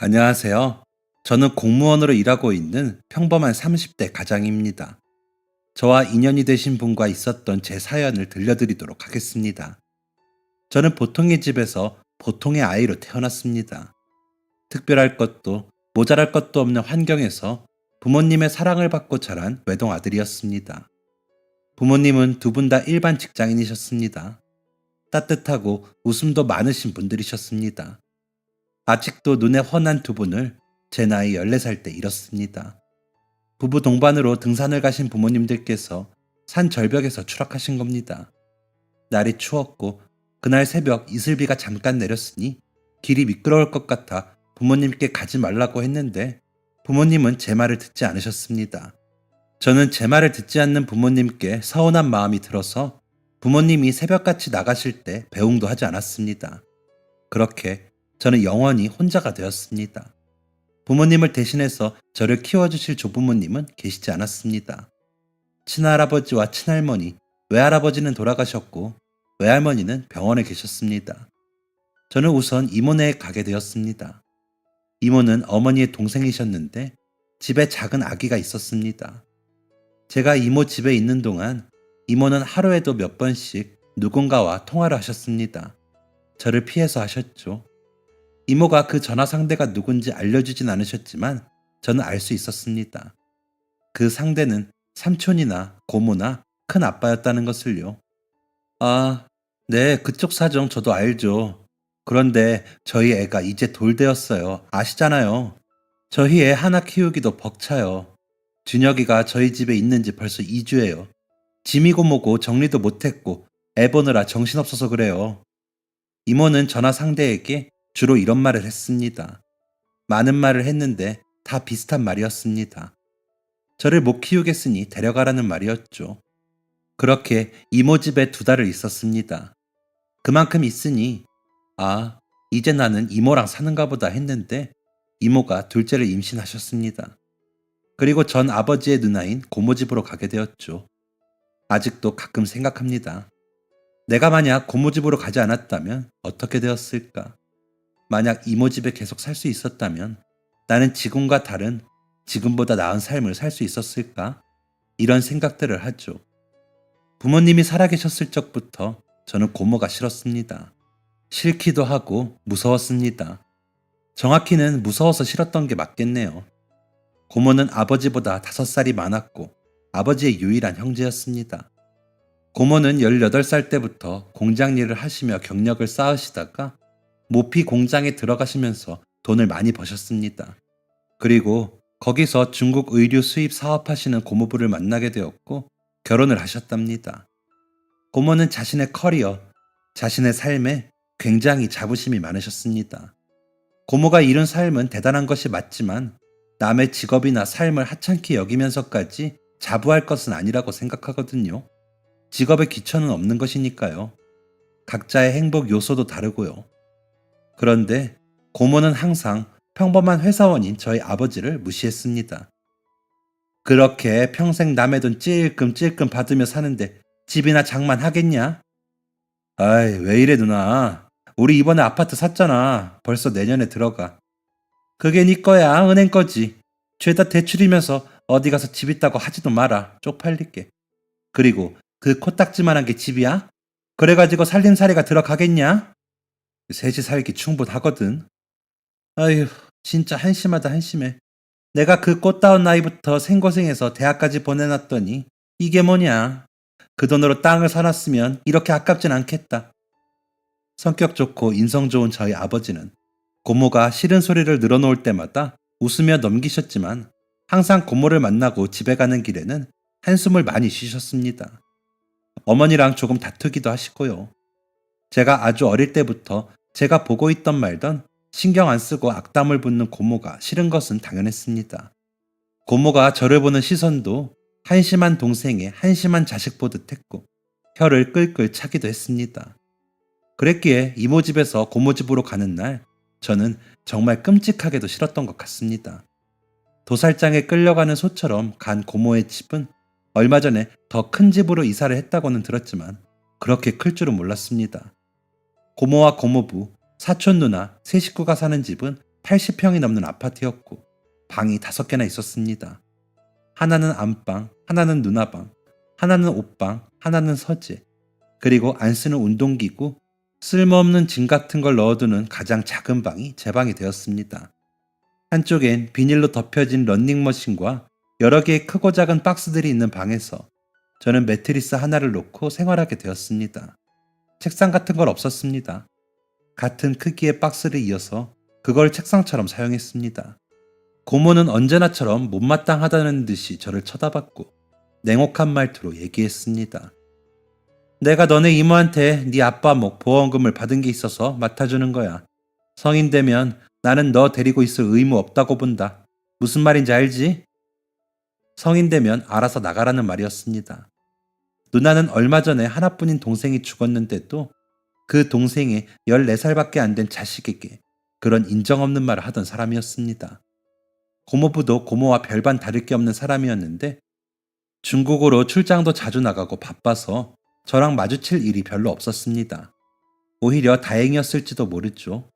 안녕하세요. 저는 공무원으로 일하고 있는 평범한 30대 가장입니다. 저와 인연이 되신 분과 있었던 제 사연을 들려드리도록 하겠습니다. 저는 보통의 집에서 보통의 아이로 태어났습니다. 특별할 것도 모자랄 것도 없는 환경에서 부모님의 사랑을 받고 자란 외동 아들이었습니다. 부모님은 두 분 다 일반 직장인이셨습니다. 따뜻하고 웃음도 많으신 분들이셨습니다. 아직도 눈에 훤한 두 분을 제 나이 14살 때 잃었습니다. 부부 동반으로 등산을 가신 부모님들께서 산 절벽에서 추락하신 겁니다. 날이 추웠고 그날 새벽 이슬비가 잠깐 내렸으니 길이 미끄러울 것 같아 부모님께 가지 말라고 했는데 부모님은 제 말을 듣지 않으셨습니다. 저는 제 말을 듣지 않는 부모님께 서운한 마음이 들어서 부모님이 새벽같이 나가실 때 배웅도 하지 않았습니다. 그렇게 저는 영원히 혼자가 되었습니다. 부모님을 대신해서 저를 키워주실 조부모님은 계시지 않았습니다. 친할아버지와 친할머니, 외할아버지는 돌아가셨고 외할머니는 병원에 계셨습니다. 저는 우선 이모네에 가게 되었습니다. 이모는 어머니의 동생이셨는데 집에 작은 아기가 있었습니다. 제가 이모 집에 있는 동안 이모는 하루에도 몇 번씩 누군가와 통화를 하셨습니다. 저를 피해서 하셨죠. 이모가 그 전화 상대가 누군지 알려주진 않으셨지만 저는 알 수 있었습니다. 그 상대는 삼촌이나 고모나 큰 아빠였다는 것을요. 아, 네, 그쪽 사정 저도 알죠. 그런데 저희 애가 이제 돌 되었어요. 아시잖아요. 저희 애 하나 키우기도 벅차요. 준혁이가 저희 집에 있는 지 벌써 2주예요. 짐이고 뭐고 정리도 못했고 애 보느라 정신없어서 그래요. 이모는 전화 상대에게 주로 이런 말을 했습니다. 많은 말을 했는데 다 비슷한 말이었습니다. 저를 못 키우겠으니 데려가라는 말이었죠. 그렇게 이모 집에 2달을 있었습니다. 그만큼 있으니 아, 이제 나는 이모랑 사는가 보다 했는데 이모가 둘째를 임신하셨습니다. 그리고 전 아버지의 누나인 고모 집으로 가게 되었죠. 아직도 가끔 생각합니다. 내가 만약 고모 집으로 가지 않았다면 어떻게 되었을까? 만약 이모 집에 계속 살 수 있었다면 나는 지금과 다른, 지금보다 나은 삶을 살 수 있었을까? 이런 생각들을 하죠. 부모님이 살아계셨을 적부터 저는 고모가 싫었습니다. 싫기도 하고 무서웠습니다. 정확히는 무서워서 싫었던 게 맞겠네요. 고모는 아버지보다 5살이 많았고 아버지의 유일한 형제였습니다. 고모는 18살 때부터 공장 일을 하시며 경력을 쌓으시다가 모피 공장에 들어가시면서 돈을 많이 버셨습니다. 그리고 거기서 중국 의류 수입 사업하시는 고모부를 만나게 되었고 결혼을 하셨답니다. 고모는 자신의 커리어, 자신의 삶에 굉장히 자부심이 많으셨습니다. 고모가 이룬 삶은 대단한 것이 맞지만 남의 직업이나 삶을 하찮게 여기면서까지 자부할 것은 아니라고 생각하거든요. 직업에 기천은 없는 것이니까요. 각자의 행복 요소도 다르고요. 그런데 고모는 항상 평범한 회사원인 저희 아버지를 무시했습니다. 그렇게 평생 남의 돈 찔끔찔끔 받으며 사는데 집이나 장만하겠냐? 아이, 왜 이래 누나. 우리 이번에 아파트 샀잖아. 벌써 내년에 들어가. 그게 네 거야, 은행 거지. 죄다 대출이면서 어디 가서 집 있다고 하지도 마라. 쪽팔릴게. 그리고 그 코딱지만한 게 집이야? 그래가지고 살림살이가 들어가겠냐? 셋이 살기 충분하거든. 아휴, 진짜 한심하다 한심해. 내가 그 꽃다운 나이부터 생고생해서 대학까지 보내놨더니 이게 뭐냐. 그 돈으로 땅을 사놨으면 이렇게 아깝진 않겠다. 성격 좋고 인성 좋은 저희 아버지는 고모가 싫은 소리를 늘어놓을 때마다 웃으며 넘기셨지만 항상 고모를 만나고 집에 가는 길에는 한숨을 많이 쉬셨습니다. 어머니랑 조금 다투기도 하시고요. 제가 아주 어릴 때부터 제가 보고 있던 말던 신경 안 쓰고 악담을 붙는 고모가 싫은 것은 당연했습니다. 고모가 저를 보는 시선도 한심한 동생의 한심한 자식 보듯 했고 혀를 끌끌 차기도 했습니다. 그랬기에 이모 집에서 고모 집으로 가는 날 저는 정말 끔찍하게도 싫었던 것 같습니다. 도살장에 끌려가는 소처럼 간 고모의 집은 얼마 전에 더 큰 집으로 이사를 했다고는 들었지만 그렇게 클 줄은 몰랐습니다. 고모와 고모부, 사촌 누나, 세 식구가 사는 집은 80평이 넘는 아파트였고 방이 5개나 있었습니다. 하나는 안방, 하나는 누나방, 하나는 옷방, 하나는 서재, 그리고 안 쓰는 운동기구, 쓸모없는 짐 같은 걸 넣어두는 가장 작은 방이 제 방이 되었습니다. 한쪽엔 비닐로 덮여진 런닝머신과 여러 개의 크고 작은 박스들이 있는 방에서 저는 매트리스 하나를 놓고 생활하게 되었습니다. 책상 같은 건 없었습니다. 같은 크기의 박스를 이어서 그걸 책상처럼 사용했습니다. 고모는 언제나처럼 못마땅하다는 듯이 저를 쳐다봤고 냉혹한 말투로 얘기했습니다. 내가 너네 이모한테 네 아빠 목 보험금을 받은 게 있어서 맡아주는 거야. 성인 되면 나는 너 데리고 있을 의무 없다고 본다. 무슨 말인지 알지? 성인 되면 알아서 나가라는 말이었습니다. 누나는 얼마 전에 하나뿐인 동생이 죽었는데도 그 동생의 14살밖에 안 된 자식에게 그런 인정 없는 말을 하던 사람이었습니다. 고모부도 고모와 별반 다를 게 없는 사람이었는데 중국으로 출장도 자주 나가고 바빠서 저랑 마주칠 일이 별로 없었습니다. 오히려 다행이었을지도 모르죠.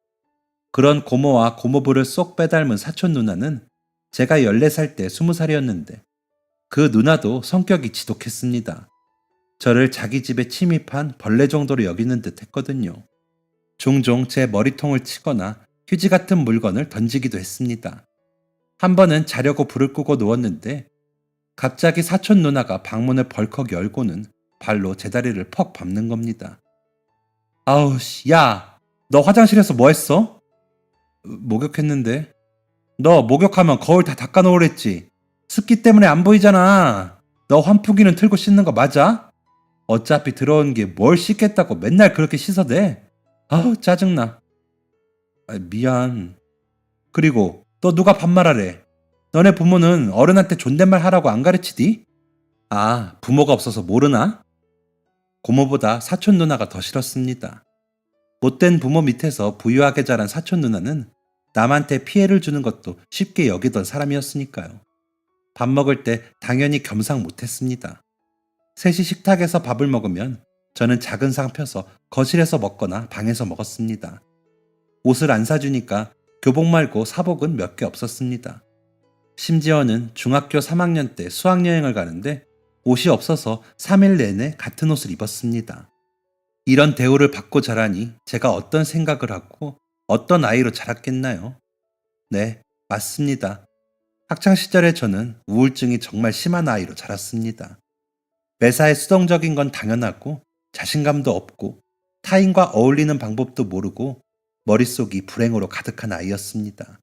그런 고모와 고모부를 쏙 빼닮은 사촌 누나는 제가 14살 때 20살이었는데 그 누나도 성격이 지독했습니다. 저를 자기 집에 침입한 벌레 정도로 여기는 듯 했거든요. 종종 제 머리통을 치거나 휴지 같은 물건을 던지기도 했습니다. 한 번은 자려고 불을 끄고 누웠는데 갑자기 사촌 누나가 방문을 벌컥 열고는 발로 제 다리를 퍽 밟는 겁니다. 아우 씨, 야, 너 화장실에서 뭐 했어? 목욕했는데. 너 목욕하면 거울 다 닦아놓으랬지. 습기 때문에 안 보이잖아. 너 환풍기는 틀고 씻는 거 맞아? 어차피 들어온 게 뭘 씻겠다고 맨날 그렇게 씻어대. 아우 짜증나. 미안. 그리고 너 누가 반말하래? 너네 부모는 어른한테 존댓말 하라고 안 가르치디? 아, 부모가 없어서 모르나? 고모보다 사촌 누나가 더 싫었습니다. 못된 부모 밑에서 부유하게 자란 사촌 누나는 남한테 피해를 주는 것도 쉽게 여기던 사람이었으니까요. 밥 먹을 때 당연히 겸상 못했습니다. 셋이 식탁에서 밥을 먹으면 저는 작은 상 펴서 거실에서 먹거나 방에서 먹었습니다. 옷을 안 사주니까 교복 말고 사복은 몇 개 없었습니다. 심지어는 중학교 3학년 때 수학여행을 가는데 옷이 없어서 3일 내내 같은 옷을 입었습니다. 이런 대우를 받고 자라니 제가 어떤 생각을 하고 어떤 아이로 자랐겠나요? 네, 맞습니다. 학창시절에 저는 우울증이 정말 심한 아이로 자랐습니다. 매사에 수동적인 건 당연하고 자신감도 없고 타인과 어울리는 방법도 모르고 머릿속이 불행으로 가득한 아이였습니다.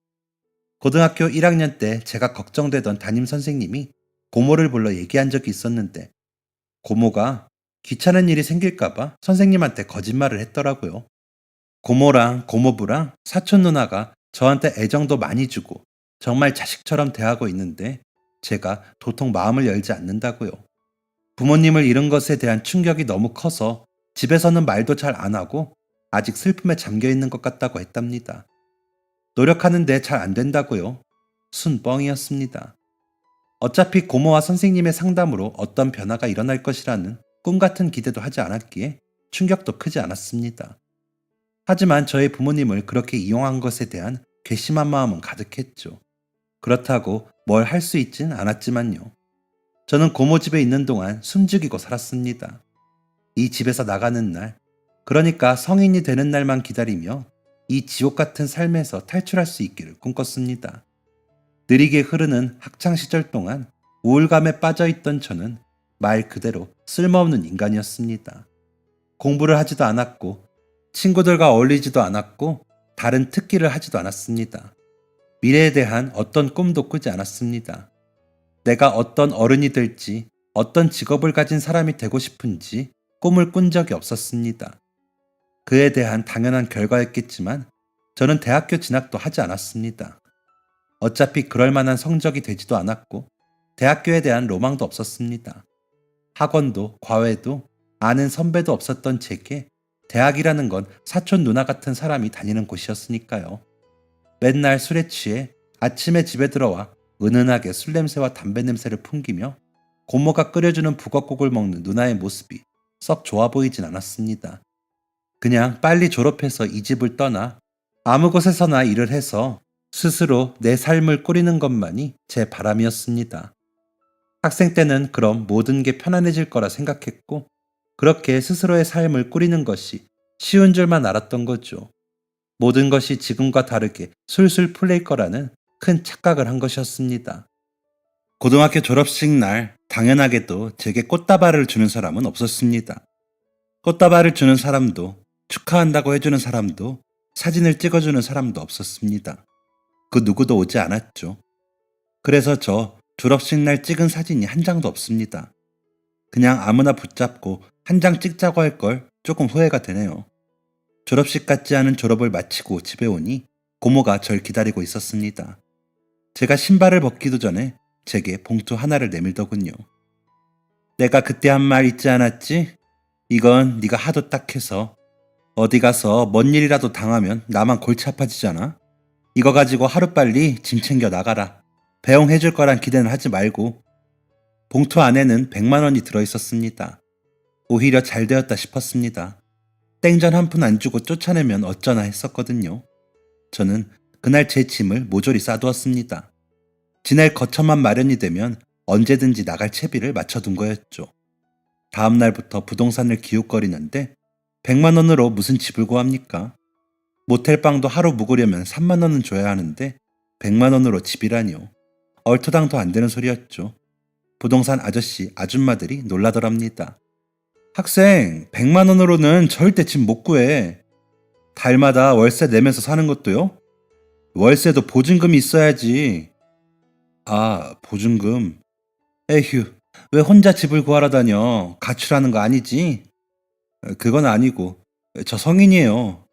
고등학교 1학년 때 제가 걱정되던 담임 선생님이 고모를 불러 얘기한 적이 있었는데 고모가 귀찮은 일이 생길까봐 선생님한테 거짓말을 했더라고요. 고모랑 고모부랑 사촌 누나가 저한테 애정도 많이 주고 정말 자식처럼 대하고 있는데 제가 도통 마음을 열지 않는다고요. 부모님을 잃은 것에 대한 충격이 너무 커서 집에서는 말도 잘 안 하고 아직 슬픔에 잠겨 있는 것 같다고 했답니다. 노력하는데 잘 안 된다고요. 순 뻥이었습니다. 어차피 고모와 선생님의 상담으로 어떤 변화가 일어날 것이라는 꿈 같은 기대도 하지 않았기에 충격도 크지 않았습니다. 하지만 저의 부모님을 그렇게 이용한 것에 대한 괘씸한 마음은 가득했죠. 그렇다고 뭘 할 수 있진 않았지만요. 저는 고모 집에 있는 동안 숨죽이고 살았습니다. 이 집에서 나가는 날, 그러니까 성인이 되는 날만 기다리며 이 지옥 같은 삶에서 탈출할 수 있기를 꿈꿨습니다. 느리게 흐르는 학창시절 동안 우울감에 빠져있던 저는 말 그대로 쓸모없는 인간이었습니다. 공부를 하지도 않았고 친구들과 어울리지도 않았고 다른 특기를 하지도 않았습니다. 미래에 대한 어떤 꿈도 꾸지 않았습니다. 내가 어떤 어른이 될지, 어떤 직업을 가진 사람이 되고 싶은지 꿈을 꾼 적이 없었습니다. 그에 대한 당연한 결과였겠지만 저는 대학교 진학도 하지 않았습니다. 어차피 그럴 만한 성적이 되지도 않았고 대학교에 대한 로망도 없었습니다. 학원도 과외도 아는 선배도 없었던 제게 대학이라는 건 사촌 누나 같은 사람이 다니는 곳이었으니까요. 맨날 술에 취해 아침에 집에 들어와 은은하게 술 냄새와 담배 냄새를 풍기며 고모가 끓여주는 북엇국을 먹는 누나의 모습이 썩 좋아 보이진 않았습니다. 그냥 빨리 졸업해서 이 집을 떠나 아무 곳에서나 일을 해서 스스로 내 삶을 꾸리는 것만이 제 바람이었습니다. 학생 때는 그럼 모든 게 편안해질 거라 생각했고, 그렇게 스스로의 삶을 꾸리는 것이 쉬운 줄만 알았던 거죠. 모든 것이 지금과 다르게 술술 풀릴 거라는 큰 착각을 한 것이었습니다. 고등학교 졸업식 날 당연하게도 제게 꽃다발을 주는 사람은 없었습니다. 꽃다발을 주는 사람도, 축하한다고 해주는 사람도, 사진을 찍어주는 사람도 없었습니다. 그 누구도 오지 않았죠. 그래서 저 졸업식 날 찍은 사진이 한 장도 없습니다. 그냥 아무나 붙잡고 한 장 찍자고 할 걸 조금 후회가 되네요. 졸업식 같지 않은 졸업을 마치고 집에 오니 고모가 절 기다리고 있었습니다. 제가 신발을 벗기도 전에 제게 봉투 하나를 내밀더군요. 내가 그때 한 말 잊지 않았지? 이건 네가 하도 딱해서 어디 가서 뭔 일이라도 당하면 나만 골치 아파지잖아. 이거 가지고 하루빨리 짐 챙겨 나가라. 배웅해줄 거란 기대는 하지 말고. 봉투 안에는 100만 원이 들어있었습니다. 오히려 잘 되었다 싶었습니다. 땡전 한 푼 안 주고 쫓아내면 어쩌나 했었거든요. 저는 그날 제 짐을 모조리 싸두었습니다. 지낼 거처만 마련이 되면 언제든지 나갈 채비를 맞춰둔 거였죠. 다음 날부터 부동산을 기웃거리는데 100만 원으로 무슨 집을 구합니까? 모텔방도 하루 묵으려면 3만 원은 줘야 하는데 100만 원으로 집이라니요. 얼토당도 안 되는 소리였죠. 부동산 아저씨, 아줌마들이 놀라더랍니다. 학생, 100만 원으로는 절대 집 못 구해. 달마다 월세 내면서 사는 것도요? 월세도 보증금이 있어야지. 아, 보증금. 에휴, 왜 혼자 집을 구하러 다녀? 가출하는 거 아니지? 그건 아니고, 저 성인이에요.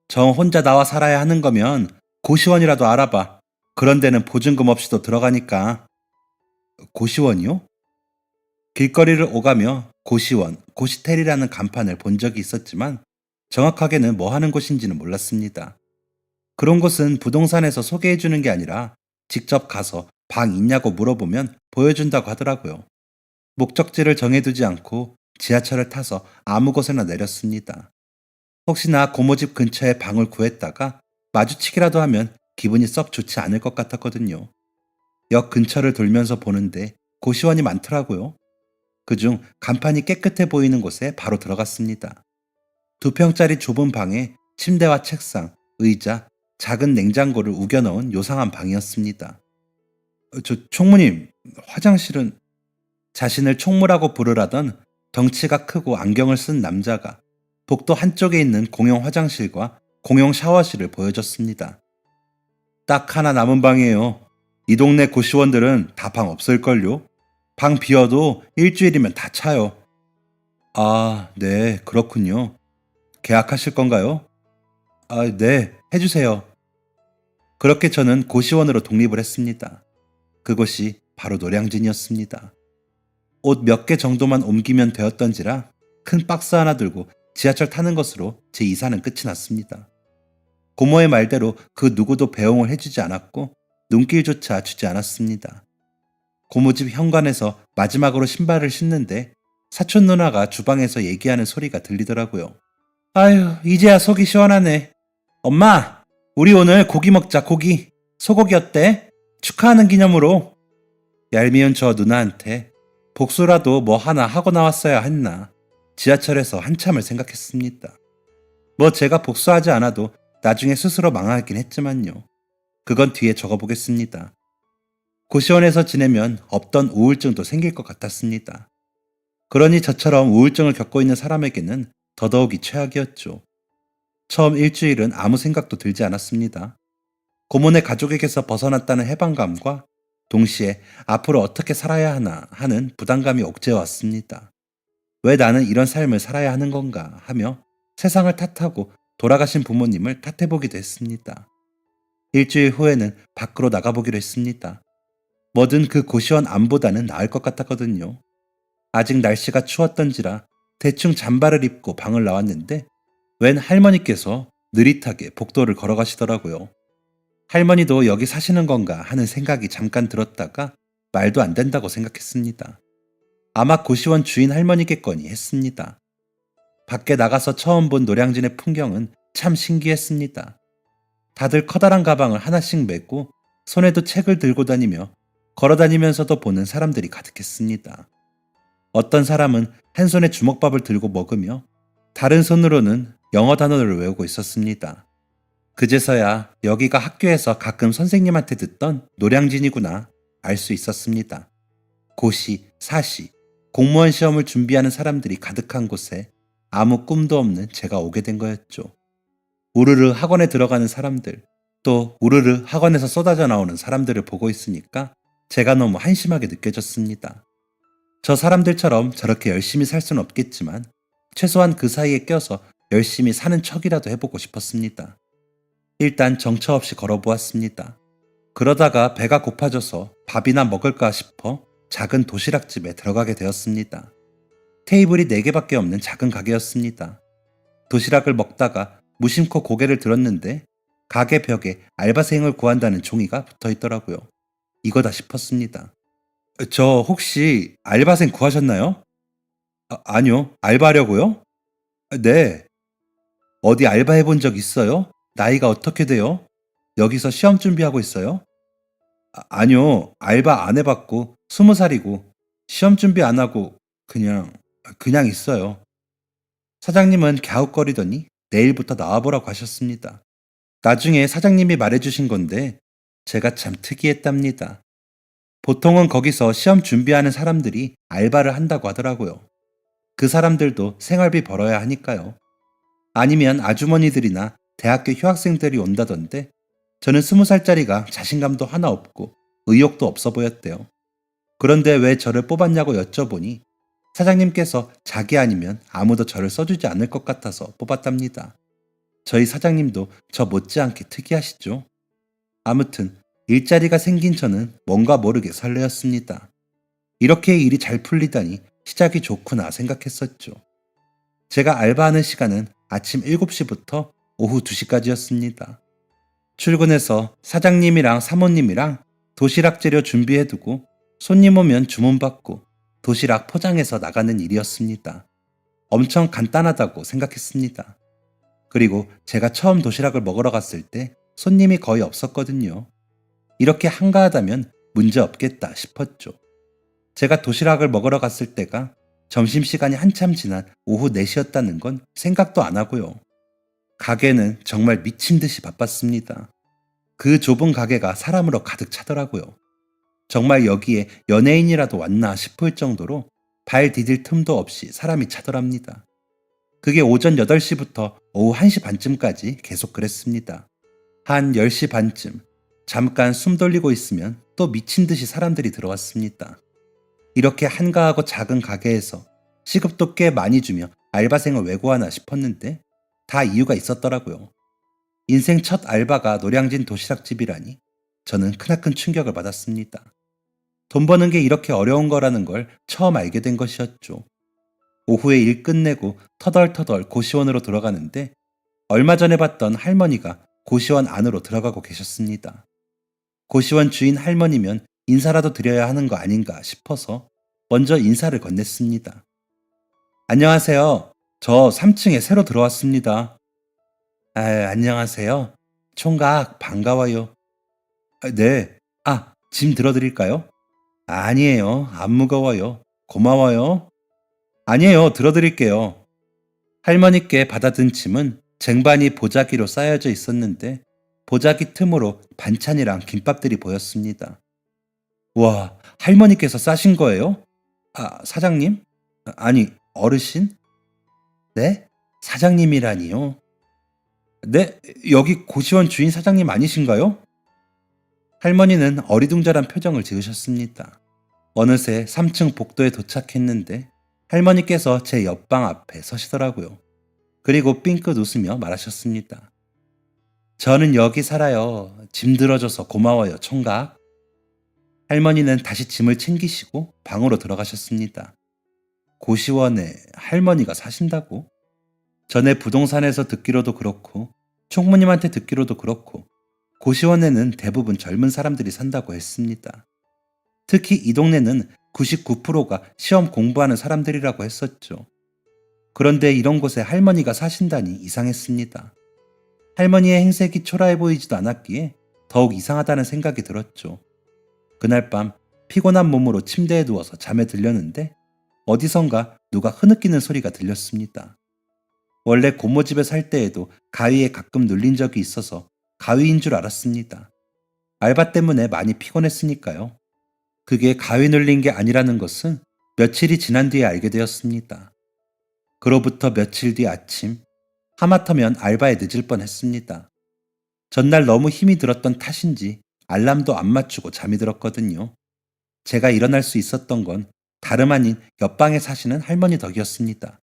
저 혼자 나와 살아야 하는 거면 고시원이라도 알아봐. 그런 데는 보증금 없이도 들어가니까. 고시원이요? 길거리를 오가며 고시원, 고시텔이라는 간판을 본 적이 있었지만 정확하게는 뭐 하는 곳인지는 몰랐습니다. 그런 곳은 부동산에서 소개해주는 게 아니라 직접 가서 방 있냐고 물어보면 보여준다고 하더라고요. 목적지를 정해두지 않고 지하철을 타서 아무 곳에나 내렸습니다. 혹시나 고모집 근처에 방을 구했다가 마주치기라도 하면 기분이 썩 좋지 않을 것 같았거든요. 역 근처를 돌면서 보는데 고시원이 많더라고요. 그중 간판이 깨끗해 보이는 곳에 바로 들어갔습니다. 2평짜리 좁은 방에 침대와 책상, 의자, 작은 냉장고를 우겨 넣은 요상한 방이었습니다. 저 총무님, 화장실은? 자신을 총무라고 부르라던 덩치가 크고 안경을 쓴 남자가 복도 한쪽에 있는 공용 화장실과 공용 샤워실을 보여줬습니다. 딱 하나 남은 방이에요. 이 동네 고시원들은 다 방 없을걸요? 방 비어도 일주일이면 다 차요. 아, 네, 그렇군요. 계약하실 건가요? 아, 네, 해주세요. 그렇게 저는 고시원으로 독립을 했습니다. 그곳이 바로 노량진이었습니다. 옷 몇 개 정도만 옮기면 되었던지라 큰 박스 하나 들고 지하철 타는 것으로 제 이사는 끝이 났습니다. 고모의 말대로 그 누구도 배웅을 해주지 않았고 눈길조차 주지 않았습니다. 고모집 현관에서 마지막으로 신발을 신는데 사촌 누나가 주방에서 얘기하는 소리가 들리더라고요. 아유, 이제야 속이 시원하네. 엄마, 우리 오늘 고기 먹자, 고기. 소고기 어때? 축하하는 기념으로. 얄미운 저 누나한테 복수라도 뭐 하나 하고 나왔어야 했나. 지하철에서 한참을 생각했습니다. 뭐 제가 복수하지 않아도 나중에 스스로 망하긴 했지만요. 그건 뒤에 적어보겠습니다. 고시원에서 지내면 없던 우울증도 생길 것 같았습니다. 그러니 저처럼 우울증을 겪고 있는 사람에게는 더더욱이 최악이었죠. 처음 일주일은 아무 생각도 들지 않았습니다. 고모네 가족에게서 벗어났다는 해방감과 동시에 앞으로 어떻게 살아야 하나 하는 부담감이 옥죄어왔습니다. 왜 나는 이런 삶을 살아야 하는 건가 하며 세상을 탓하고 돌아가신 부모님을 탓해보기도 했습니다. 일주일 후에는 밖으로 나가보기로 했습니다. 뭐든 그 고시원 안보다는 나을 것 같았거든요. 아직 날씨가 추웠던지라 대충 잠바를 입고 방을 나왔는데 웬 할머니께서 느릿하게 복도를 걸어가시더라고요. 할머니도 여기 사시는 건가 하는 생각이 잠깐 들었다가 말도 안 된다고 생각했습니다. 아마 고시원 주인 할머니겠거니 했습니다. 밖에 나가서 처음 본 노량진의 풍경은 참 신기했습니다. 다들 커다란 가방을 하나씩 메고 손에도 책을 들고 다니며 걸어 다니면서도 보는 사람들이 가득했습니다. 어떤 사람은 한 손에 주먹밥을 들고 먹으며 다른 손으로는 영어 단어를 외우고 있었습니다. 그제서야 여기가 학교에서 가끔 선생님한테 듣던 노량진이구나 알 수 있었습니다. 고시, 사시, 공무원 시험을 준비하는 사람들이 가득한 곳에 아무 꿈도 없는 제가 오게 된 거였죠. 우르르 학원에 들어가는 사람들, 또 우르르 학원에서 쏟아져 나오는 사람들을 보고 있으니까 제가 너무 한심하게 느껴졌습니다. 저 사람들처럼 저렇게 열심히 살 수는 없겠지만 최소한 그 사이에 껴서 열심히 사는 척이라도 해보고 싶었습니다. 일단 정처 없이 걸어보았습니다. 그러다가 배가 고파져서 밥이나 먹을까 싶어 작은 도시락집에 들어가게 되었습니다. 테이블이 4개밖에 없는 작은 가게였습니다. 도시락을 먹다가 무심코 고개를 들었는데 가게 벽에 알바생을 구한다는 종이가 붙어 있더라고요. 이거다 싶었습니다. 저 혹시 알바생 구하셨나요? 아니요. 알바하려고요? 네. 어디 알바해 본 적 있어요? 나이가 어떻게 돼요? 여기서 시험 준비하고 있어요? 아니요. 알바 안 해봤고 20살이고 시험 준비 안 하고 그냥 있어요. 사장님은 갸웃거리더니 내일부터 나와보라고 하셨습니다. 나중에 사장님이 말해주신 건데 제가 참 특이했답니다. 보통은 거기서 시험 준비하는 사람들이 알바를 한다고 하더라고요. 그 사람들도 생활비 벌어야 하니까요. 아니면 아주머니들이나 대학교 휴학생들이 온다던데 저는 20살짜리가 자신감도 하나 없고 의욕도 없어 보였대요. 그런데 왜 저를 뽑았냐고 여쭤보니 사장님께서 자기 아니면 아무도 저를 써주지 않을 것 같아서 뽑았답니다. 저희 사장님도 저 못지않게 특이하시죠? 아무튼 일자리가 생긴 저는 뭔가 모르게 설레었습니다. 이렇게 일이 잘 풀리다니 시작이 좋구나 생각했었죠. 제가 알바하는 시간은 아침 7시부터 오후 2시까지였습니다. 출근해서 사장님이랑 사모님이랑 도시락 재료 준비해두고 손님 오면 주문받고 도시락 포장해서 나가는 일이었습니다. 엄청 간단하다고 생각했습니다. 그리고 제가 처음 도시락을 먹으러 갔을 때 손님이 거의 없었거든요. 이렇게 한가하다면 문제 없겠다 싶었죠. 제가 도시락을 먹으러 갔을 때가 점심시간이 한참 지난 오후 4시였다는 건 생각도 안 하고요. 가게는 정말 미친 듯이 바빴습니다. 그 좁은 가게가 사람으로 가득 차더라고요. 정말 여기에 연예인이라도 왔나 싶을 정도로 발 디딜 틈도 없이 사람이 차더랍니다. 그게 오전 8시부터 오후 1시 반쯤까지 계속 그랬습니다. 한 10시 반쯤 잠깐 숨 돌리고 있으면 또 미친 듯이 사람들이 들어왔습니다. 이렇게 한가하고 작은 가게에서 시급도 꽤 많이 주며 알바생을 왜 구하나 싶었는데 다 이유가 있었더라고요. 인생 첫 알바가 노량진 도시락집이라니 저는 크나큰 충격을 받았습니다. 돈 버는 게 이렇게 어려운 거라는 걸 처음 알게 된 것이었죠. 오후에 일 끝내고 터덜터덜 고시원으로 들어가는데 얼마 전에 봤던 할머니가 고시원 안으로 들어가고 계셨습니다. 고시원 주인 할머니면 인사라도 드려야 하는 거 아닌가 싶어서 먼저 인사를 건넸습니다. 안녕하세요. 저 3층에 새로 들어왔습니다. 안녕하세요. 총각 반가워요. 네. 짐 들어드릴까요? 아니에요. 안 무거워요. 고마워요. 아니에요. 들어드릴게요. 할머니께 받아든 짐은 쟁반이 보자기로 쌓여져 있었는데 보자기 틈으로 반찬이랑 김밥들이 보였습니다. 와, 할머니께서 싸신 거예요? 사장님? 아니, 어르신? 네? 사장님이라니요? 네? 여기 고시원 주인 사장님 아니신가요? 할머니는 어리둥절한 표정을 지으셨습니다. 어느새 3층 복도에 도착했는데 할머니께서 제 옆방 앞에 서시더라고요. 그리고 삥긋 웃으며 말하셨습니다. 저는 여기 살아요. 짐 들어줘서 고마워요, 총각. 할머니는 다시 짐을 챙기시고 방으로 들어가셨습니다. 고시원에 할머니가 사신다고? 전에 부동산에서 듣기로도 그렇고 총무님한테 듣기로도 그렇고 고시원에는 대부분 젊은 사람들이 산다고 했습니다. 특히 이 동네는 99%가 시험 공부하는 사람들이라고 했었죠. 그런데 이런 곳에 할머니가 사신다니 이상했습니다. 할머니의 행색이 초라해 보이지도 않았기에 더욱 이상하다는 생각이 들었죠. 그날 밤 피곤한 몸으로 침대에 누워서 잠에 들렸는데 어디선가 누가 흐느끼는 소리가 들렸습니다. 원래 고모집에 살 때에도 가위에 가끔 눌린 적이 있어서 가위인 줄 알았습니다. 알바 때문에 많이 피곤했으니까요. 그게 가위 눌린 게 아니라는 것은 며칠이 지난 뒤에 알게 되었습니다. 그로부터 며칠 뒤 아침, 하마터면 알바에 늦을 뻔했습니다. 전날 너무 힘이 들었던 탓인지 알람도 안 맞추고 잠이 들었거든요. 제가 일어날 수 있었던 건 다름 아닌 옆방에 사시는 할머니 덕이었습니다.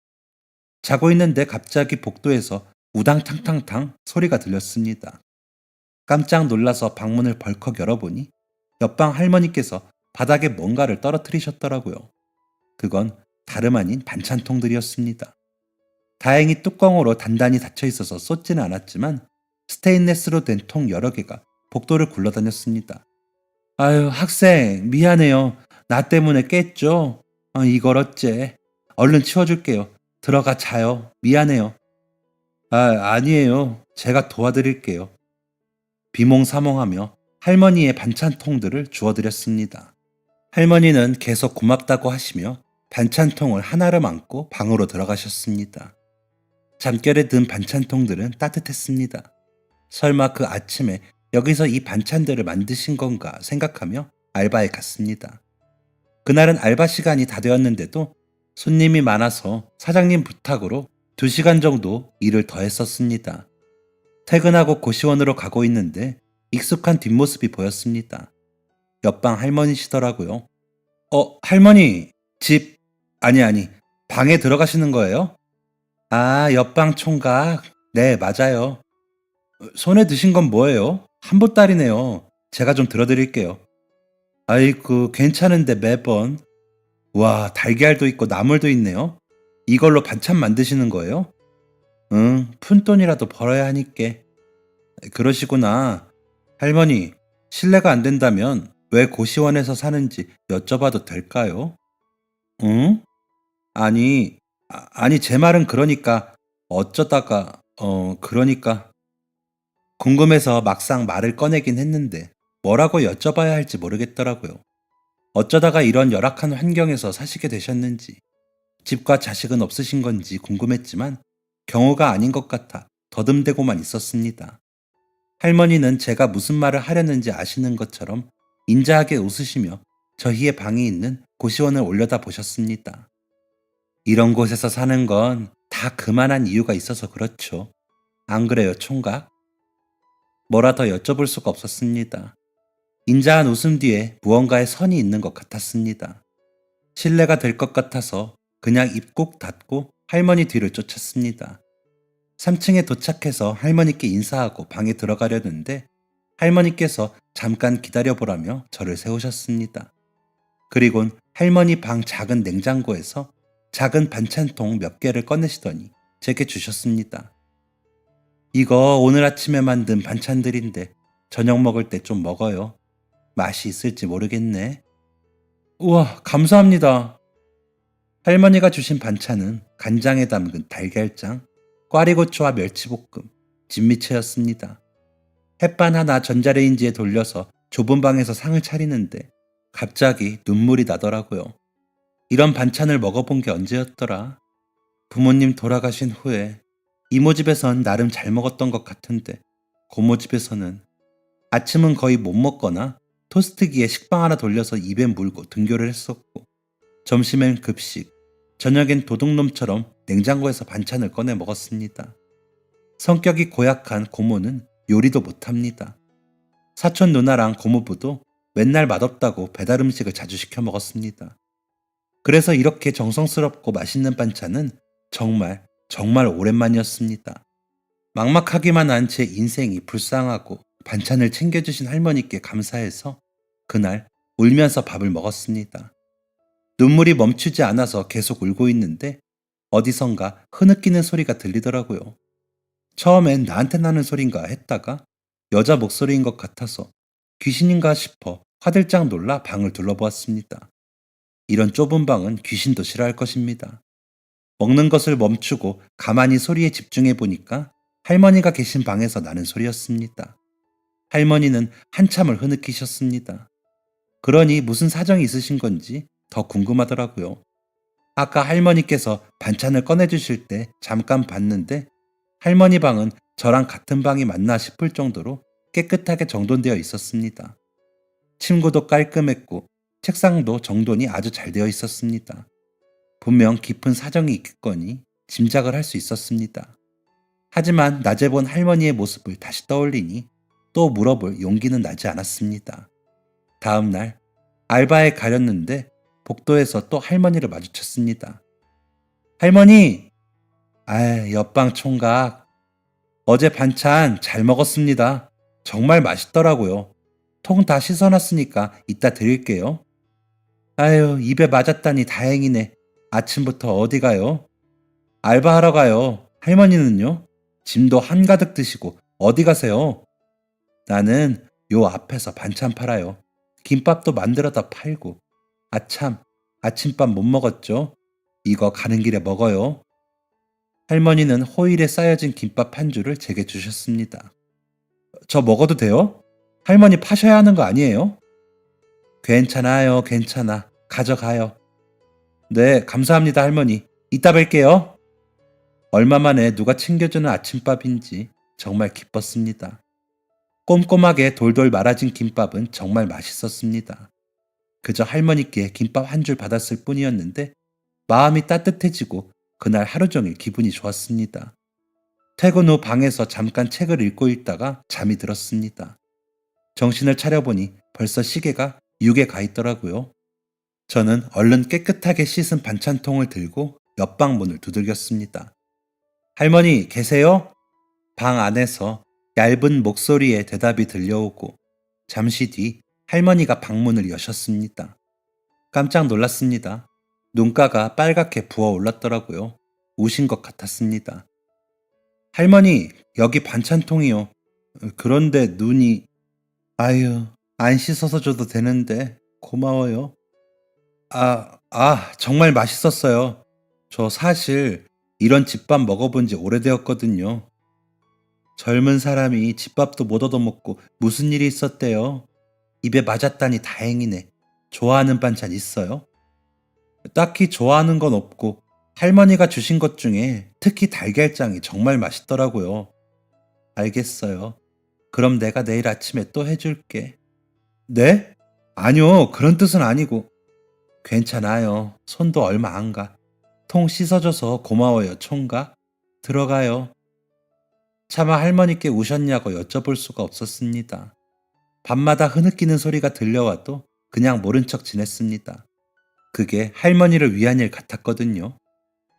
자고 있는데 갑자기 복도에서 우당탕탕탕 소리가 들렸습니다. 깜짝 놀라서 방문을 벌컥 열어보니 옆방 할머니께서 바닥에 뭔가를 떨어뜨리셨더라고요. 그건 다름 아닌 반찬통들이었습니다. 다행히 뚜껑으로 단단히 닫혀 있어서 쏟지는 않았지만 스테인레스로 된 통 여러 개가 복도를 굴러다녔습니다. 아유, 학생, 미안해요. 나 때문에 깼죠? 이걸 어째. 얼른 치워줄게요. 들어가 자요. 미안해요. 아니에요. 제가 도와드릴게요. 비몽사몽하며 할머니의 반찬통들을 주워드렸습니다. 할머니는 계속 고맙다고 하시며 반찬통을 하나를 안고 방으로 들어가셨습니다. 잠결에 든 반찬통들은 따뜻했습니다. 설마 그 아침에 여기서 이 반찬들을 만드신 건가 생각하며 알바에 갔습니다. 그날은 알바 시간이 다 되었는데도 손님이 많아서 사장님 부탁으로 2시간 정도 일을 더 했었습니다. 퇴근하고 고시원으로 가고 있는데 익숙한 뒷모습이 보였습니다. 옆방 할머니시더라고요. 할머니, 아니, 방에 들어가시는 거예요? 옆방 총각. 네, 맞아요. 손에 드신 건 뭐예요? 한 보따리네요. 제가 좀 들어드릴게요. 아이고, 괜찮은데 매번. 와, 달걀도 있고 나물도 있네요. 이걸로 반찬 만드시는 거예요? 응, 푼돈이라도 벌어야 하니까. 그러시구나. 할머니, 실례가 안 된다면 왜 고시원에서 사는지 여쭤봐도 될까요? 응? 아니, 제 말은 그러니까, 어쩌다가, 그러니까, 궁금해서 막상 말을 꺼내긴 했는데, 뭐라고 여쭤봐야 할지 모르겠더라고요. 어쩌다가 이런 열악한 환경에서 사시게 되셨는지, 집과 자식은 없으신 건지 궁금했지만, 경우가 아닌 것 같아 더듬대고만 있었습니다. 할머니는 제가 무슨 말을 하려는지 아시는 것처럼 인자하게 웃으시며 저희의 방에 있는 고시원을 올려다 보셨습니다. 이런 곳에서 사는 건 다 그만한 이유가 있어서 그렇죠. 안 그래요, 총각? 뭐라 더 여쭤볼 수가 없었습니다. 인자한 웃음 뒤에 무언가의 선이 있는 것 같았습니다. 신뢰가 될 것 같아서 그냥 입 꼭 닫고 할머니 뒤를 쫓았습니다. 3층에 도착해서 할머니께 인사하고 방에 들어가려는데 할머니께서 잠깐 기다려보라며 저를 세우셨습니다. 그리곤 할머니 방 작은 냉장고에서 작은 반찬통 몇 개를 꺼내시더니 제게 주셨습니다. 이거 오늘 아침에 만든 반찬들인데 저녁 먹을 때 좀 먹어요. 맛이 있을지 모르겠네. 우와, 감사합니다. 할머니가 주신 반찬은 간장에 담근 달걀장, 꽈리고추와 멸치볶음, 진미채였습니다. 햇반 하나 전자레인지에 돌려서 좁은 방에서 상을 차리는데 갑자기 눈물이 나더라고요. 이런 반찬을 먹어본 게 언제였더라. 부모님 돌아가신 후에 이모 집에선 나름 잘 먹었던 것 같은데 고모 집에서는 아침은 거의 못 먹거나 토스트기에 식빵 하나 돌려서 입에 물고 등교를 했었고 점심엔 급식, 저녁엔 도둑놈처럼 냉장고에서 반찬을 꺼내 먹었습니다. 성격이 고약한 고모는 요리도 못합니다. 사촌 누나랑 고모부도 맨날 맛없다고 배달 음식을 자주 시켜 먹었습니다. 그래서 이렇게 정성스럽고 맛있는 반찬은 정말 오랜만이었습니다. 막막하기만 한 제 인생이 불쌍하고 반찬을 챙겨주신 할머니께 감사해서 그날 울면서 밥을 먹었습니다. 눈물이 멈추지 않아서 계속 울고 있는데 어디선가 흐느끼는 소리가 들리더라고요. 처음엔 나한테 나는 소린가 했다가 여자 목소리인 것 같아서 귀신인가 싶어 화들짝 놀라 방을 둘러보았습니다. 이런 좁은 방은 귀신도 싫어할 것입니다. 먹는 것을 멈추고 가만히 소리에 집중해 보니까 할머니가 계신 방에서 나는 소리였습니다. 할머니는 한참을 흐느끼셨습니다. 그러니 무슨 사정이 있으신 건지 더 궁금하더라고요. 아까 할머니께서 반찬을 꺼내주실 때 잠깐 봤는데 할머니 방은 저랑 같은 방이 맞나 싶을 정도로 깨끗하게 정돈되어 있었습니다. 침구도 깔끔했고 책상도 정돈이 아주 잘 되어 있었습니다. 분명 깊은 사정이 있겠거니 짐작을 할 수 있었습니다. 하지만 낮에 본 할머니의 모습을 다시 떠올리니 또 물어볼 용기는 나지 않았습니다. 다음 날 알바에 가렸는데 복도에서 또 할머니를 마주쳤습니다. 할머니! 옆방 총각. 어제 반찬 잘 먹었습니다. 정말 맛있더라고요. 통 다 씻어놨으니까 이따 드릴게요. 입에 맞았다니 다행이네. 아침부터 어디 가요? 알바하러 가요. 할머니는요? 짐도 한가득 드시고 어디 가세요? 나는 요 앞에서 반찬 팔아요. 김밥도 만들어다 팔고. 아참, 아침밥 못 먹었죠? 이거 가는 길에 먹어요. 할머니는 호일에 쌓여진 김밥 한 줄을 제게 주셨습니다. 저 먹어도 돼요? 할머니 파셔야 하는 거 아니에요? 괜찮아요, 괜찮아. 가져가요. 네, 감사합니다, 할머니. 이따 뵐게요. 얼마 만에 누가 챙겨주는 아침밥인지 정말 기뻤습니다. 꼼꼼하게 돌돌 말아진 김밥은 정말 맛있었습니다. 그저 할머니께 김밥 한 줄 받았을 뿐이었는데 마음이 따뜻해지고 그날 하루 종일 기분이 좋았습니다. 퇴근 후 방에서 잠깐 책을 읽고 있다가 잠이 들었습니다. 정신을 차려보니 벌써 시계가 6에 가 있더라고요. 저는 얼른 깨끗하게 씻은 반찬통을 들고 옆방 문을 두들겼습니다. 할머니 계세요? 방 안에서 얇은 목소리에 대답이 들려오고 잠시 뒤 할머니가 방문을 여셨습니다. 깜짝 놀랐습니다. 눈가가 빨갛게 부어올랐더라고요. 우신 것 같았습니다. 할머니, 여기 반찬통이요. 그런데 눈이... 안 씻어서 줘도 되는데 고마워요. 정말 맛있었어요. 저 사실 이런 집밥 먹어본 지 오래되었거든요. 젊은 사람이 집밥도 못 얻어먹고 무슨 일이 있었대요? 입에 맞았다니 다행이네. 좋아하는 반찬 있어요? 딱히 좋아하는 건 없고 할머니가 주신 것 중에 특히 달걀장이 정말 맛있더라고요. 알겠어요. 그럼 내가 내일 아침에 또 해줄게. 네? 아니요, 그런 뜻은 아니고. 괜찮아요. 손도 얼마 안 가. 통 씻어줘서 고마워요, 총각. 들어가요. 차마 할머니께 우셨냐고 여쭤볼 수가 없었습니다. 밤마다 흐느끼는 소리가 들려와도 그냥 모른 척 지냈습니다. 그게 할머니를 위한 일 같았거든요.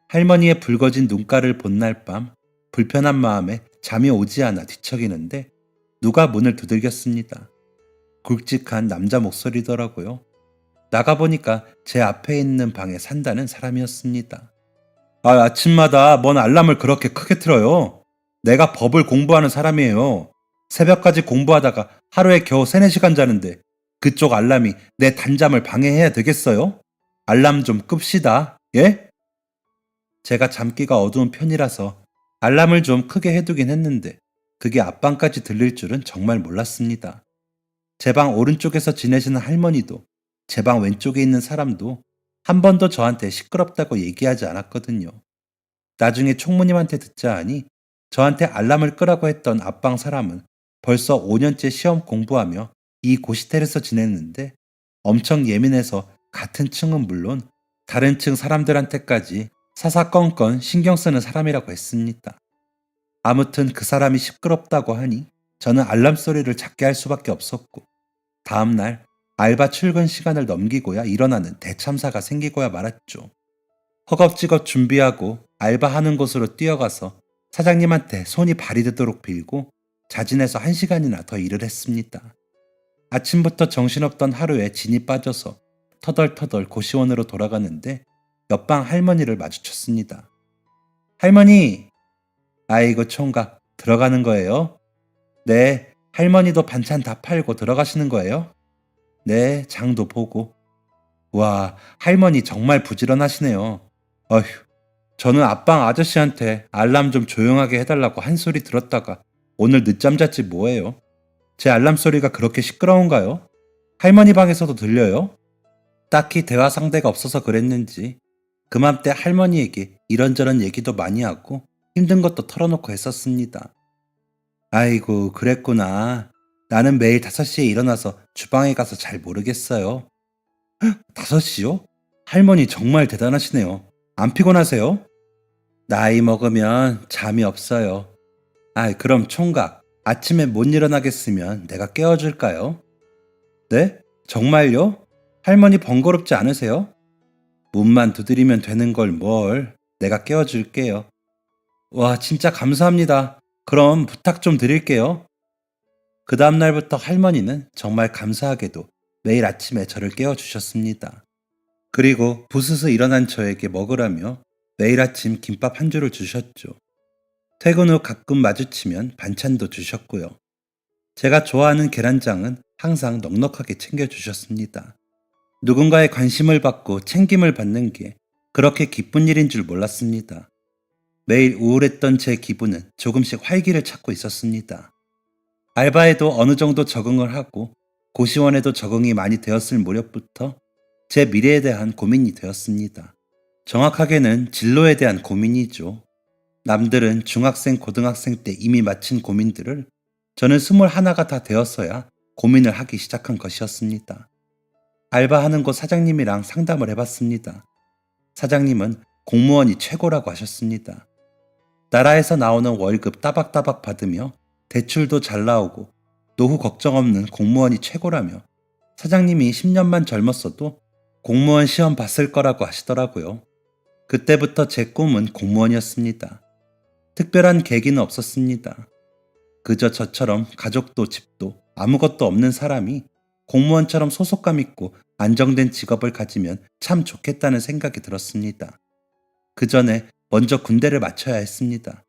할머니의 붉어진 눈가를 본 날 밤 불편한 마음에 잠이 오지 않아 뒤척이는데 누가 문을 두들겼습니다. 굵직한 남자 목소리더라고요. 나가보니까 제 앞에 있는 방에 산다는 사람이었습니다. 아침마다 뭔 알람을 그렇게 크게 틀어요? 내가 법을 공부하는 사람이에요. 새벽까지 공부하다가 하루에 겨우 3-4시간 자는데 그쪽 알람이 내 단잠을 방해해야 되겠어요? 알람 좀 끕시다. 예? 제가 잠기가 어두운 편이라서 알람을 좀 크게 해두긴 했는데 그게 앞방까지 들릴 줄은 정말 몰랐습니다. 제 방 오른쪽에서 지내시는 할머니도 제 방 왼쪽에 있는 사람도 한 번도 저한테 시끄럽다고 얘기하지 않았거든요. 나중에 총무님한테 듣자 하니 저한테 알람을 끄라고 했던 앞방 사람은 벌써 5년째 시험 공부하며 이 고시텔에서 지냈는데 엄청 예민해서 같은 층은 물론 다른 층 사람들한테까지 사사건건 신경 쓰는 사람이라고 했습니다. 아무튼 그 사람이 시끄럽다고 하니 저는 알람 소리를 작게 할 수밖에 없었고 다음날 알바 출근 시간을 넘기고야 일어나는 대참사가 생기고야 말았죠. 허겁지겁 준비하고 알바하는 곳으로 뛰어가서 사장님한테 손이 발이 되도록 빌고 자진해서 1시간이나 더 일을 했습니다. 아침부터 정신없던 하루에 진이 빠져서 터덜터덜 고시원으로 돌아가는데 옆방 할머니를 마주쳤습니다. 할머니! 아이고 총각, 들어가는 거예요? 네, 할머니도 반찬 다 팔고 들어가시는 거예요? 네, 장도 보고. 와, 할머니 정말 부지런하시네요. 어휴, 저는 앞방 아저씨한테 알람 좀 조용하게 해달라고 한 소리 들었다가 오늘 늦잠 잤지 뭐예요. 제 알람 소리가 그렇게 시끄러운가요? 할머니 방에서도 들려요? 딱히 대화 상대가 없어서 그랬는지 그맘때 할머니에게 이런저런 얘기도 많이 하고 힘든 것도 털어놓고 했었습니다. 아이고, 그랬구나. 나는 매일 5시에 일어나서 주방에 가서 잘 모르겠어요. 5시요? 할머니 정말 대단하시네요. 안 피곤하세요? 나이 먹으면 잠이 없어요. 그럼 총각, 아침에 못 일어나겠으면 내가 깨워줄까요? 네? 정말요? 할머니 번거롭지 않으세요? 문만 두드리면 되는 걸 뭘. 내가 깨워줄게요. 와, 진짜 감사합니다. 그럼 부탁 좀 드릴게요. 그 다음날부터 할머니는 정말 감사하게도 매일 아침에 저를 깨워주셨습니다. 그리고 부스스 일어난 저에게 먹으라며 매일 아침 김밥 한 줄을 주셨죠. 퇴근 후 가끔 마주치면 반찬도 주셨고요. 제가 좋아하는 계란장은 항상 넉넉하게 챙겨주셨습니다. 누군가의 관심을 받고 챙김을 받는 게 그렇게 기쁜 일인 줄 몰랐습니다. 매일 우울했던 제 기분은 조금씩 활기를 찾고 있었습니다. 알바에도 어느 정도 적응을 하고 고시원에도 적응이 많이 되었을 무렵부터 제 미래에 대한 고민이 되었습니다. 정확하게는 진로에 대한 고민이죠. 남들은 중학생, 고등학생 때 이미 마친 고민들을 저는 21가 다 되었어야 고민을 하기 시작한 것이었습니다. 알바하는 곳 사장님이랑 상담을 해봤습니다. 사장님은 공무원이 최고라고 하셨습니다. 나라에서 나오는 월급 따박따박 받으며 대출도 잘 나오고 노후 걱정 없는 공무원이 최고라며 사장님이 10년만 젊었어도 공무원 시험 봤을 거라고 하시더라고요. 그때부터 제 꿈은 공무원이었습니다. 특별한 계기는 없었습니다. 그저 저처럼 가족도 집도 아무것도 없는 사람이 공무원처럼 소속감 있고 안정된 직업을 가지면 참 좋겠다는 생각이 들었습니다. 그 전에 먼저 군대를 마쳐야 했습니다.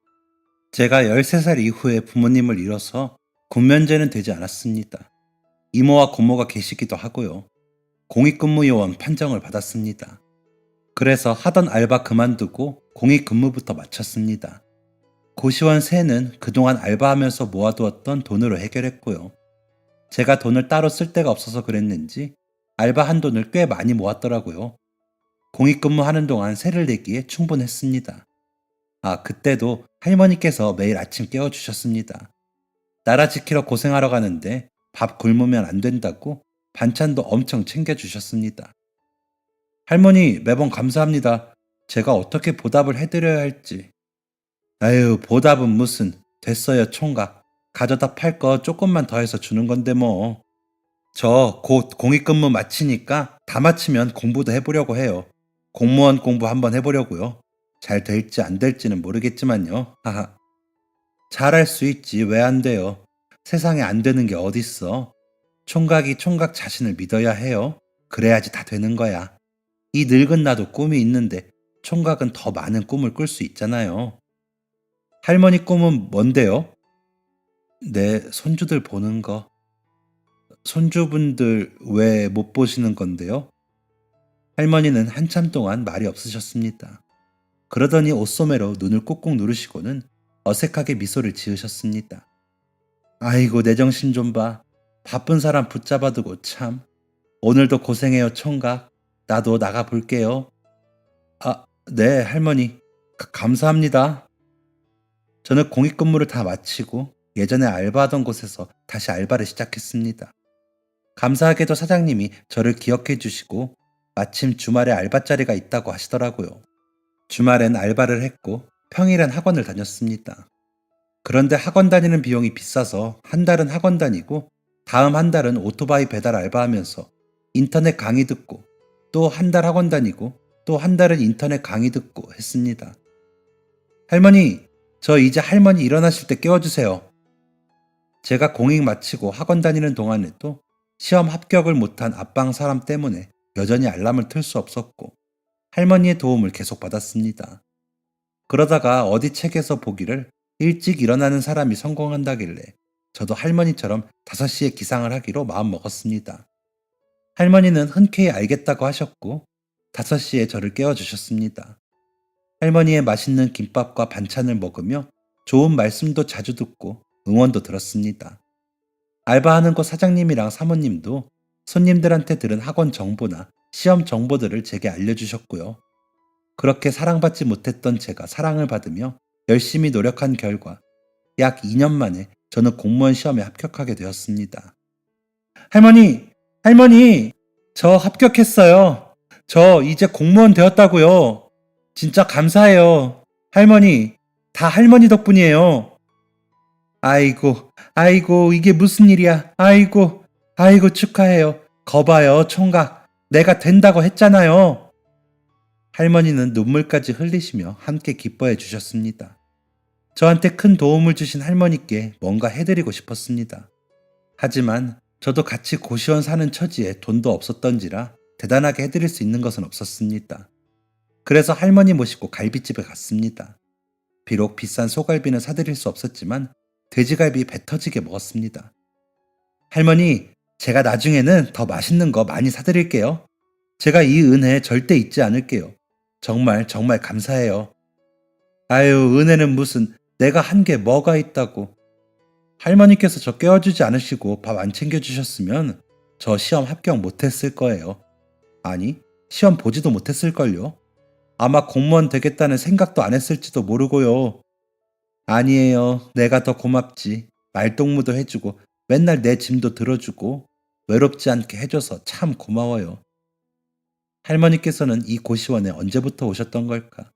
제가 13살 이후에 부모님을 잃어서 군면제는 되지 않았습니다. 이모와 고모가 계시기도 하고요. 공익근무요원 판정을 받았습니다. 그래서 하던 알바 그만두고 공익근무부터 마쳤습니다. 고시원 세는 그동안 알바하면서 모아두었던 돈으로 해결했고요. 제가 돈을 따로 쓸 데가 없어서 그랬는지 알바한 돈을 꽤 많이 모았더라고요. 공익근무하는 동안 세를 내기에 충분했습니다. 그때도 할머니께서 매일 아침 깨워주셨습니다. 나라 지키러 고생하러 가는데 밥 굶으면 안 된다고 반찬도 엄청 챙겨주셨습니다. 할머니, 매번 감사합니다. 제가 어떻게 보답을 해드려야 할지. 아유, 보답은 무슨. 됐어요, 총각. 가져다 팔 거 조금만 더 해서 주는 건데 뭐. 저 곧 공익근무 마치니까 다 마치면 공부도 해보려고 해요. 공무원 공부 한번 해보려고요. 잘 될지 안 될지는 모르겠지만요. 하하. 잘할 수 있지. 왜 안 돼요? 세상에 안 되는 게 어딨어. 총각이 총각 자신을 믿어야 해요. 그래야지 다 되는 거야. 이 늙은 나도 꿈이 있는데 총각은 더 많은 꿈을 꿀 수 있잖아요. 할머니 꿈은 뭔데요? 네, 손주들 보는 거. 손주분들 왜 못 보시는 건데요? 할머니는 한참 동안 말이 없으셨습니다. 그러더니 옷소매로 눈을 꾹꾹 누르시고는 어색하게 미소를 지으셨습니다. 아이고, 내 정신 좀 봐. 바쁜 사람 붙잡아두고 참. 오늘도 고생해요, 총각. 나도 나가 볼게요. 네, 할머니. 감사합니다. 저는 공익근무를 다 마치고 예전에 알바하던 곳에서 다시 알바를 시작했습니다. 감사하게도 사장님이 저를 기억해 주시고 마침 주말에 알바 자리가 있다고 하시더라고요. 주말엔 알바를 했고 평일엔 학원을 다녔습니다. 그런데 학원 다니는 비용이 비싸서 한 달은 학원 다니고 다음 한 달은 오토바이 배달 알바하면서 인터넷 강의 듣고 또 한 달 학원 다니고 또 한 달은 인터넷 강의 듣고 했습니다. 할머니, 저 이제 할머니 일어나실 때 깨워주세요. 제가 공익 마치고 학원 다니는 동안에도 시험 합격을 못한 앞방 사람 때문에 여전히 알람을 틀 수 없었고 할머니의 도움을 계속 받았습니다. 그러다가 어디 책에서 보기를 일찍 일어나는 사람이 성공한다길래 저도 할머니처럼 5시에 기상을 하기로 마음먹었습니다. 할머니는 흔쾌히 알겠다고 하셨고 5시에 저를 깨워주셨습니다. 할머니의 맛있는 김밥과 반찬을 먹으며 좋은 말씀도 자주 듣고 응원도 들었습니다. 알바하는 곳 사장님이랑 사모님도 손님들한테 들은 학원 정보나 시험 정보들을 제게 알려주셨고요. 그렇게 사랑받지 못했던 제가 사랑을 받으며 열심히 노력한 결과 약 2년 만에 저는 공무원 시험에 합격하게 되었습니다. 할머니, 할머니, 저 합격했어요. 저 이제 공무원 되었다고요. 진짜 감사해요. 할머니, 다 할머니 덕분이에요. 아이고, 아이고, 이게 무슨 일이야. 아이고, 아이고, 축하해요. 거봐요, 총각. 내가 된다고 했잖아요. 할머니는 눈물까지 흘리시며 함께 기뻐해 주셨습니다. 저한테 큰 도움을 주신 할머니께 뭔가 해드리고 싶었습니다. 하지만 저도 같이 고시원 사는 처지에 돈도 없었던지라 대단하게 해드릴 수 있는 것은 없었습니다. 그래서 할머니 모시고 갈비집에 갔습니다. 비록 비싼 소갈비는 사드릴 수 없었지만 돼지갈비 배 터지게 먹었습니다. 할머니, 제가 나중에는 더 맛있는 거 많이 사드릴게요. 제가 이 은혜 절대 잊지 않을게요. 정말 정말 감사해요. 아유, 은혜는 무슨, 내가 한 게 뭐가 있다고. 할머니께서 저 깨워주지 않으시고 밥 안 챙겨주셨으면 저 시험 합격 못했을 거예요. 아니, 시험 보지도 못했을걸요. 아마 공무원 되겠다는 생각도 안 했을지도 모르고요. 아니에요. 내가 더 고맙지. 말동무도 해주고 맨날 내 짐도 들어주고 외롭지 않게 해줘서 참 고마워요. 할머니께서는 이 고시원에 언제부터 오셨던 걸까?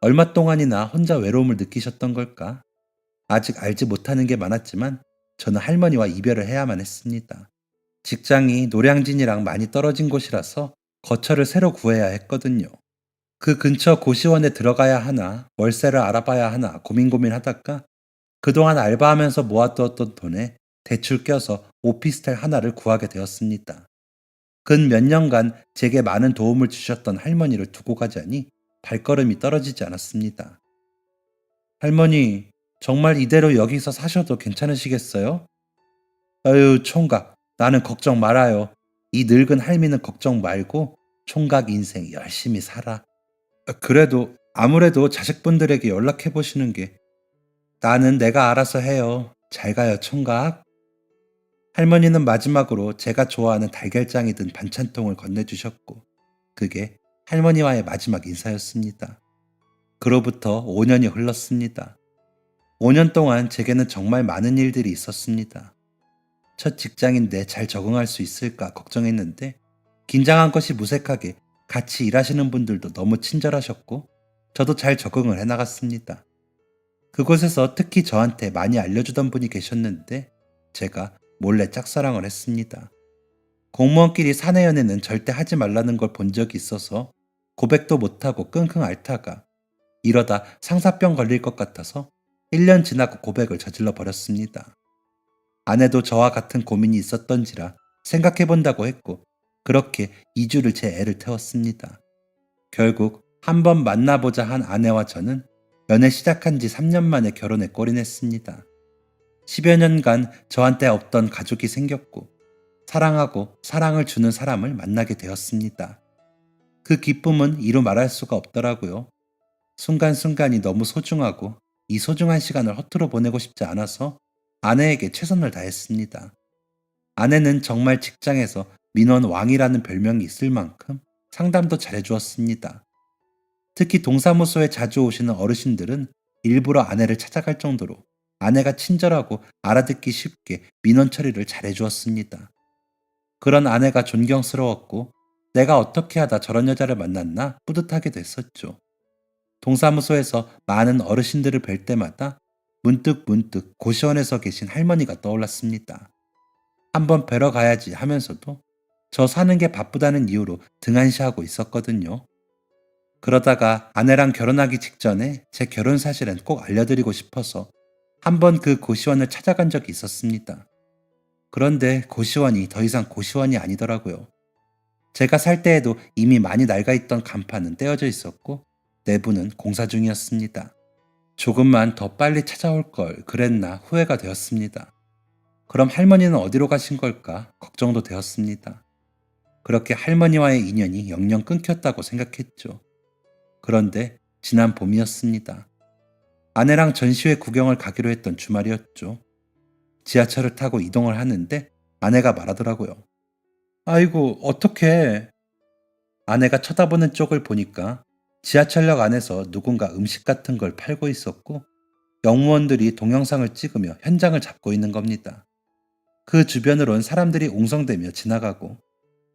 얼마 동안이나 혼자 외로움을 느끼셨던 걸까? 아직 알지 못하는 게 많았지만 저는 할머니와 이별을 해야만 했습니다. 직장이 노량진이랑 많이 떨어진 곳이라서 거처를 새로 구해야 했거든요. 그 근처 고시원에 들어가야 하나 월세를 알아봐야 하나 고민하다가 그동안 알바하면서 모아두었던 돈에 대출 껴서 오피스텔 하나를 구하게 되었습니다. 근 몇 년간 제게 많은 도움을 주셨던 할머니를 두고 가자니 발걸음이 떨어지지 않았습니다. 할머니, 정말 이대로 여기서 사셔도 괜찮으시겠어요? 아유, 총각, 나는 걱정 말아요. 이 늙은 할미는 걱정 말고 총각 인생 열심히 살아. 그래도 아무래도 자식분들에게 연락해 보시는 게 나는 내가 알아서 해요. 잘 가요, 총각. 할머니는 마지막으로 제가 좋아하는 달걀장이 든 반찬통을 건네주셨고 그게 할머니와의 마지막 인사였습니다. 그로부터 5년이 흘렀습니다. 5년 동안 제게는 정말 많은 일들이 있었습니다. 첫 직장인데 잘 적응할 수 있을까 걱정했는데 긴장한 것이 무색하게 같이 일하시는 분들도 너무 친절하셨고 저도 잘 적응을 해나갔습니다. 그곳에서 특히 저한테 많이 알려주던 분이 계셨는데 제가 몰래 짝사랑을 했습니다. 공무원끼리 사내 연애는 절대 하지 말라는 걸 본 적이 있어서 고백도 못하고 끙끙 앓다가 이러다 상사병 걸릴 것 같아서 1년 지나고 고백을 저질러 버렸습니다. 아내도 저와 같은 고민이 있었던지라 생각해 본다고 했고 그렇게 2주를 제 애를 태웠습니다. 결국 한번 만나보자 한 아내와 저는 연애 시작한 지 3년 만에 결혼에 골인했습니다. 10여 년간 저한테 없던 가족이 생겼고 사랑하고 사랑을 주는 사람을 만나게 되었습니다. 그 기쁨은 이루 말할 수가 없더라고요. 순간순간이 너무 소중하고 이 소중한 시간을 허투루 보내고 싶지 않아서 아내에게 최선을 다했습니다. 아내는 정말 직장에서 민원 왕이라는 별명이 있을 만큼 상담도 잘해주었습니다. 특히 동사무소에 자주 오시는 어르신들은 일부러 아내를 찾아갈 정도로 아내가 친절하고 알아듣기 쉽게 민원 처리를 잘해주었습니다. 그런 아내가 존경스러웠고 내가 어떻게 하다 저런 여자를 만났나 뿌듯하게 됐었죠. 동사무소에서 많은 어르신들을 뵐 때마다 문득 고시원에서 계신 할머니가 떠올랐습니다. 한번 뵈러 가야지 하면서도 저 사는 게 바쁘다는 이유로 등한시하고 있었거든요. 그러다가 아내랑 결혼하기 직전에 제 결혼 사실은 꼭 알려드리고 싶어서 한번 그 고시원을 찾아간 적이 있었습니다. 그런데 고시원이 더 이상 고시원이 아니더라고요. 제가 살 때에도 이미 많이 낡아있던 간판은 떼어져 있었고 내부는 공사 중이었습니다. 조금만 더 빨리 찾아올 걸 그랬나 후회가 되었습니다. 그럼 할머니는 어디로 가신 걸까 걱정도 되었습니다. 그렇게 할머니와의 인연이 영영 끊겼다고 생각했죠. 그런데 지난 봄이었습니다. 아내랑 전시회 구경을 가기로 했던 주말이었죠. 지하철을 타고 이동을 하는데 아내가 말하더라고요. 아이고, 어떡해. 아내가 쳐다보는 쪽을 보니까 지하철역 안에서 누군가 음식 같은 걸 팔고 있었고 영무원들이 동영상을 찍으며 현장을 잡고 있는 겁니다. 그 주변으론 사람들이 웅성대며 지나가고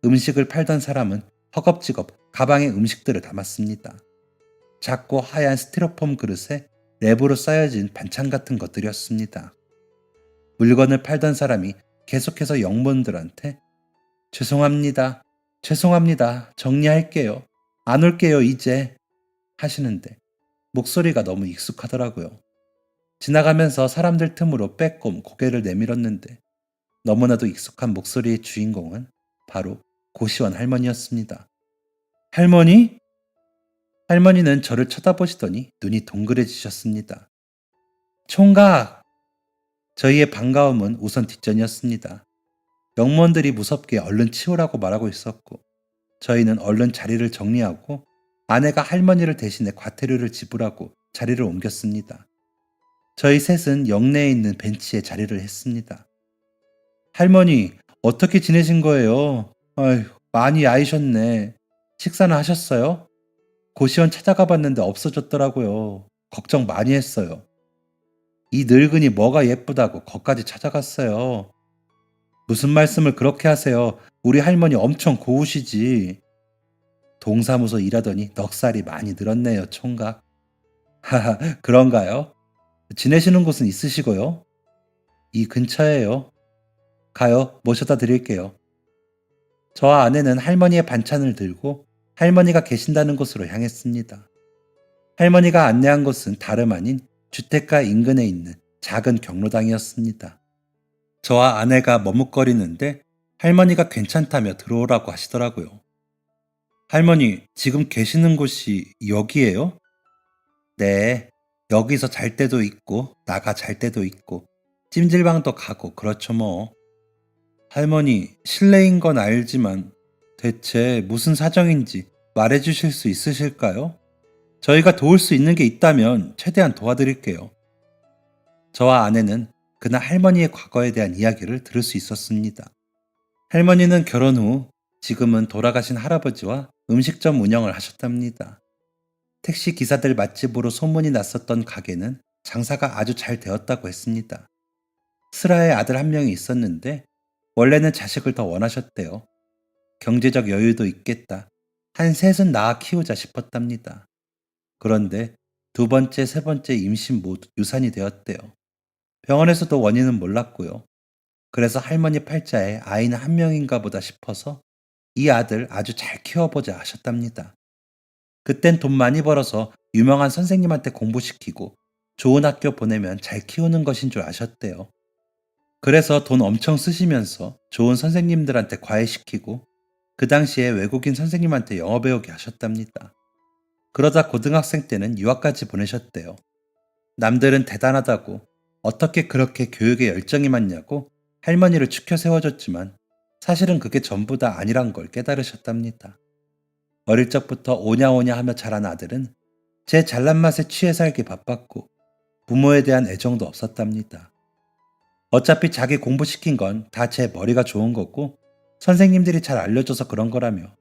음식을 팔던 사람은 허겁지겁 가방에 음식들을 담았습니다. 작고 하얀 스티로폼 그릇에 랩으로 쌓여진 반찬 같은 것들이었습니다. 물건을 팔던 사람이 계속해서 영무원들한테 죄송합니다. 죄송합니다. 정리할게요. 안 올게요, 이제. 하시는데 목소리가 너무 익숙하더라고요. 지나가면서 사람들 틈으로 빼꼼 고개를 내밀었는데 너무나도 익숙한 목소리의 주인공은 바로 고시원 할머니였습니다. 할머니? 할머니는 저를 쳐다보시더니 눈이 동그래지셨습니다. 총각! 저희의 반가움은 우선 뒷전이었습니다. 영무원들이 무섭게 얼른 치우라고 말하고 있었고 저희는 얼른 자리를 정리하고 아내가 할머니를 대신해 과태료를 지불하고 자리를 옮겼습니다. 저희 셋은 역내에 있는 벤치에 자리를 했습니다. 할머니, 어떻게 지내신 거예요? 아휴, 많이 야이셨네. 식사는 하셨어요? 고시원 찾아가 봤는데 없어졌더라고요. 걱정 많이 했어요. 이 늙은이 뭐가 예쁘다고 거기까지 찾아갔어요. 무슨 말씀을 그렇게 하세요? 우리 할머니 엄청 고우시지. 동사무소 일하더니 넉살이 많이 늘었네요, 총각. 하하, 그런가요? 지내시는 곳은 있으시고요? 이 근처에요. 가요, 모셔다 드릴게요. 저와 아내는 할머니의 반찬을 들고 할머니가 계신다는 곳으로 향했습니다. 할머니가 안내한 곳은 다름 아닌 주택가 인근에 있는 작은 경로당이었습니다. 저와 아내가 머뭇거리는데 할머니가 괜찮다며 들어오라고 하시더라고요. 할머니, 지금 계시는 곳이 여기예요? 네, 여기서 잘 때도 있고 나가 잘 때도 있고 찜질방도 가고 그렇죠 뭐. 할머니, 실례인 건 알지만 대체 무슨 사정인지 말해 주실 수 있으실까요? 저희가 도울 수 있는 게 있다면 최대한 도와드릴게요. 저와 아내는 그날 할머니의 과거에 대한 이야기를 들을 수 있었습니다. 할머니는 결혼 후 지금은 돌아가신 할아버지와 음식점 운영을 하셨답니다. 택시 기사들 맛집으로 소문이 났었던 가게는 장사가 아주 잘 되었다고 했습니다. 슬아의 아들 한 명이 있었는데 원래는 자식을 더 원하셨대요. 경제적 여유도 있겠다. 한 셋은 낳아 키우자 싶었답니다. 그런데 두 번째, 세 번째 임신 모두 유산이 되었대요. 병원에서도 원인은 몰랐고요. 그래서 할머니 팔자에 아이는 한 명인가 보다 싶어서 이 아들 아주 잘 키워보자 하셨답니다. 그땐 돈 많이 벌어서 유명한 선생님한테 공부시키고 좋은 학교 보내면 잘 키우는 것인 줄 아셨대요. 그래서 돈 엄청 쓰시면서 좋은 선생님들한테 과외시키고 그 당시에 외국인 선생님한테 영어 배우게 하셨답니다. 그러다 고등학생 때는 유학까지 보내셨대요. 남들은 대단하다고 어떻게 그렇게 교육에 열정이 많냐고 할머니를 추켜 세워줬지만 사실은 그게 전부 다 아니란 걸 깨달으셨답니다. 어릴 적부터 오냐오냐 하며 자란 아들은 제 잘난 맛에 취해 살기 바빴고 부모에 대한 애정도 없었답니다. 어차피 자기 공부시킨 건 다 제 머리가 좋은 거고 선생님들이 잘 알려줘서 그런 거라며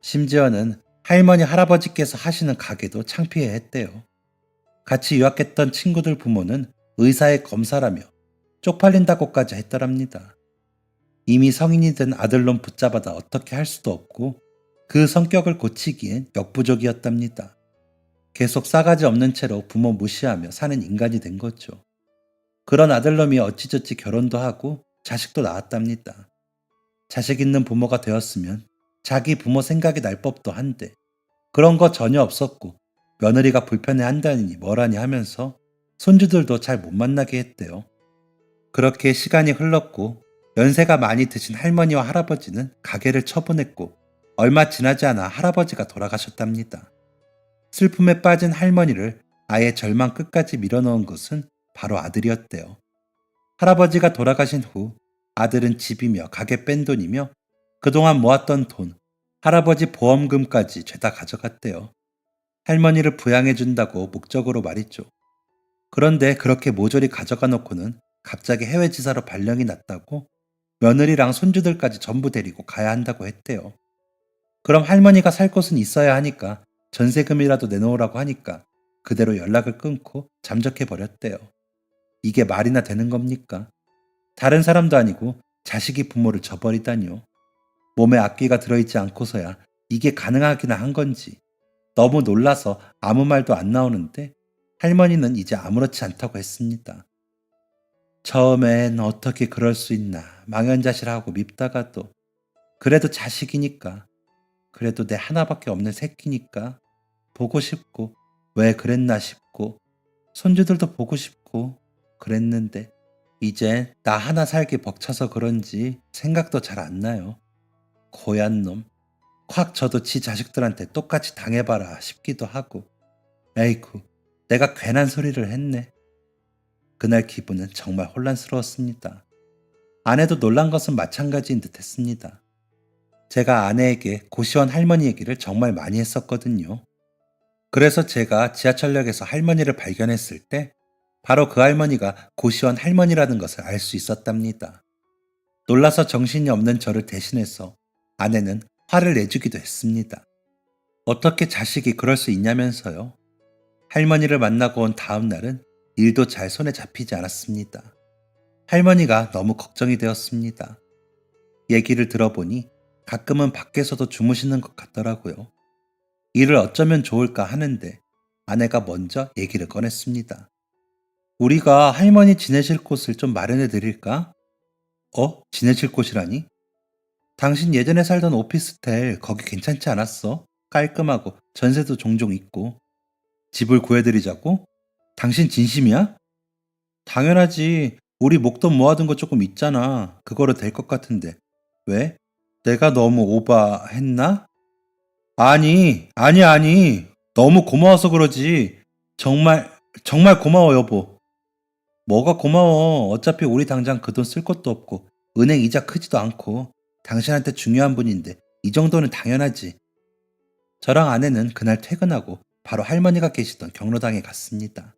심지어는 할머니 할아버지께서 하시는 가게도 창피해 했대요. 같이 유학했던 친구들 부모는 의사의 검사라며 쪽팔린다고까지 했더랍니다. 이미 성인이 된 아들놈 붙잡아다 어떻게 할 수도 없고 그 성격을 고치기엔 역부족이었답니다. 계속 싸가지 없는 채로 부모 무시하며 사는 인간이 된 거죠. 그런 아들놈이 어찌저찌 결혼도 하고 자식도 낳았답니다. 자식 있는 부모가 되었으면 자기 부모 생각이 날 법도 한데 그런 거 전혀 없었고 며느리가 불편해한다니 뭐라니 하면서 손주들도 잘 못 만나게 했대요. 그렇게 시간이 흘렀고 연세가 많이 드신 할머니와 할아버지는 가게를 처분했고 얼마 지나지 않아 할아버지가 돌아가셨답니다. 슬픔에 빠진 할머니를 아예 절망 끝까지 밀어넣은 것은 바로 아들이었대요. 할아버지가 돌아가신 후 아들은 집이며 가게 뺀 돈이며 그동안 모았던 돈, 할아버지 보험금까지 죄다 가져갔대요. 할머니를 부양해준다고 목적으로 말이죠. 그런데 그렇게 모조리 가져가 놓고는 갑자기 해외 지사로 발령이 났다고 며느리랑 손주들까지 전부 데리고 가야 한다고 했대요. 그럼 할머니가 살 곳은 있어야 하니까 전세금이라도 내놓으라고 하니까 그대로 연락을 끊고 잠적해 버렸대요. 이게 말이나 되는 겁니까? 다른 사람도 아니고 자식이 부모를 저버리다니요. 몸에 악귀가 들어있지 않고서야 이게 가능하기나 한 건지 너무 놀라서 아무 말도 안 나오는데 할머니는 이제 아무렇지 않다고 했습니다. 처음엔 어떻게 그럴 수 있나 망연자실하고 밉다가도 그래도 자식이니까 그래도 내 하나밖에 없는 새끼니까 보고 싶고 왜 그랬나 싶고 손주들도 보고 싶고 그랬는데 이제 나 하나 살기 벅차서 그런지 생각도 잘 안 나요. 고얀 놈. 콱 저도 지 자식들한테 똑같이 당해봐라 싶기도 하고 에이쿠 내가 괜한 소리를 했네. 그날 기분은 정말 혼란스러웠습니다. 아내도 놀란 것은 마찬가지인 듯 했습니다. 제가 아내에게 고시원 할머니 얘기를 정말 많이 했었거든요. 그래서 제가 지하철역에서 할머니를 발견했을 때 바로 그 할머니가 고시원 할머니라는 것을 알 수 있었답니다. 놀라서 정신이 없는 저를 대신해서 아내는 화를 내주기도 했습니다. 어떻게 자식이 그럴 수 있냐면서요. 할머니를 만나고 온 다음 날은 일도 잘 손에 잡히지 않았습니다. 할머니가 너무 걱정이 되었습니다. 얘기를 들어보니 가끔은 밖에서도 주무시는 것 같더라고요. 일을 어쩌면 좋을까 하는데 아내가 먼저 얘기를 꺼냈습니다. 우리가 할머니 지내실 곳을 좀 마련해 드릴까? 지내실 곳이라니? 당신 예전에 살던 오피스텔 거기 괜찮지 않았어? 깔끔하고 전세도 종종 있고. 집을 구해드리자고? 당신 진심이야? 당연하지. 우리 목돈 모아둔 거 조금 있잖아. 그거로 될 것 같은데. 왜? 내가 너무 오바했나? 아니. 너무 고마워서 그러지. 정말 고마워, 여보. 뭐가 고마워. 어차피 우리 당장 그 돈 쓸 것도 없고, 은행 이자 크지도 않고, 당신한테 중요한 분인데, 이 정도는 당연하지. 저랑 아내는 그날 퇴근하고 바로 할머니가 계시던 경로당에 갔습니다.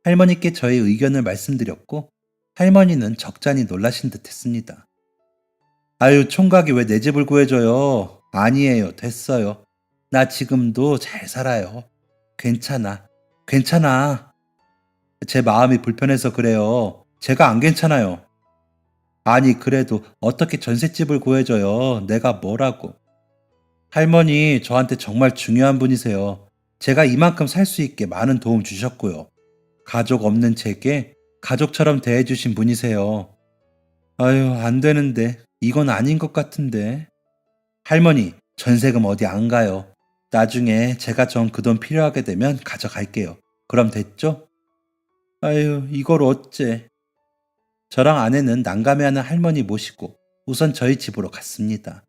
할머니께 저의 의견을 말씀드렸고, 할머니는 적잖이 놀라신 듯 했습니다. 아유, 총각이 왜 내 집을 구해줘요? 아니에요, 됐어요. 나 지금도 잘 살아요. 괜찮아. 제 마음이 불편해서 그래요. 제가 안 괜찮아요. 아니, 그래도 어떻게 전셋집을 구해줘요? 내가 뭐라고. 할머니, 저한테 정말 중요한 분이세요. 제가 이만큼 살 수 있게 많은 도움 주셨고요. 가족 없는 제게 가족처럼 대해주신 분이세요. 아유, 안 되는데. 이건 아닌 것 같은데. 할머니, 전세금 어디 안 가요. 나중에 제가 전 그 돈 필요하게 되면 가져갈게요. 그럼 됐죠? 아유, 이걸 어째. 저랑 아내는 난감해하는 할머니 모시고 우선 저희 집으로 갔습니다.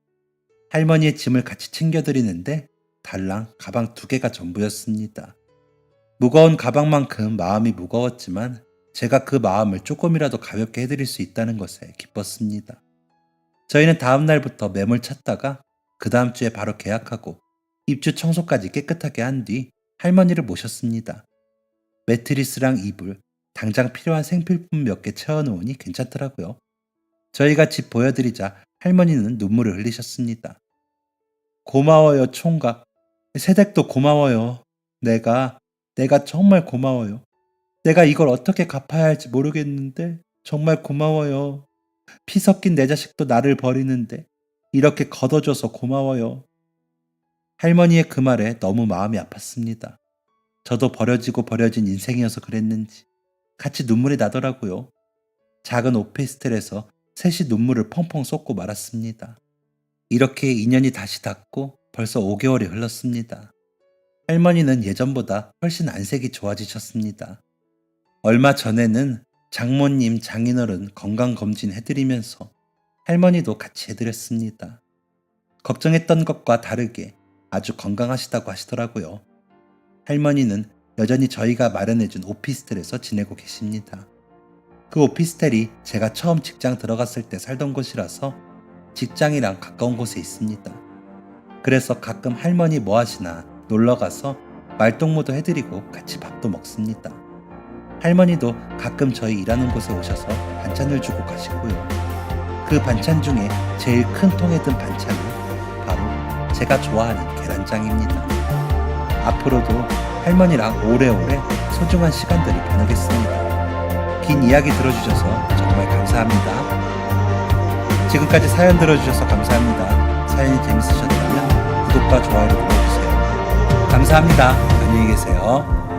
할머니의 짐을 같이 챙겨드리는데 달랑 가방 2개가 전부였습니다. 무거운 가방만큼 마음이 무거웠지만 제가 그 마음을 조금이라도 가볍게 해드릴 수 있다는 것에 기뻤습니다. 저희는 다음 날부터 매물 찾다가 그 다음 주에 바로 계약하고 입주 청소까지 깨끗하게 한 뒤 할머니를 모셨습니다. 매트리스랑 이불, 당장 필요한 생필품 몇 개 채워놓으니 괜찮더라고요. 저희가 집 보여드리자 할머니는 눈물을 흘리셨습니다. 고마워요, 총각. 새댁도 고마워요. 내가 정말 고마워요. 내가 이걸 어떻게 갚아야 할지 모르겠는데 정말 고마워요. 피 섞인 내 자식도 나를 버리는데 이렇게 걷어줘서 고마워요. 할머니의 그 말에 너무 마음이 아팠습니다. 저도 버려지고 버려진 인생이어서 그랬는지 같이 눈물이 나더라고요. 작은 오피스텔에서 셋이 눈물을 펑펑 쏟고 말았습니다. 이렇게 인연이 다시 닿고 벌써 5개월이 흘렀습니다. 할머니는 예전보다 훨씬 안색이 좋아지셨습니다. 얼마 전에는 장모님, 장인어른 건강검진 해드리면서 할머니도 같이 해드렸습니다. 걱정했던 것과 다르게 아주 건강하시다고 하시더라고요. 할머니는 여전히 저희가 마련해준 오피스텔에서 지내고 계십니다. 그 오피스텔이 제가 처음 직장 들어갔을 때 살던 곳이라서 직장이랑 가까운 곳에 있습니다. 그래서 가끔 할머니 뭐 하시나 놀러가서 말동무도 해드리고 같이 밥도 먹습니다. 할머니도 가끔 저희 일하는 곳에 오셔서 반찬을 주고 가시고요. 그 반찬 중에 제일 큰 통에 든 반찬은 바로 제가 좋아하는 계란장입니다. 앞으로도 할머니랑 오래오래 소중한 시간들을 보내겠습니다. 긴 이야기 들어주셔서 정말 감사합니다. 지금까지 사연 들어주셔서 감사합니다. 사연이 재밌으셨다면 구독과 좋아요를 눌러주세요. 감사합니다. 안녕히 계세요.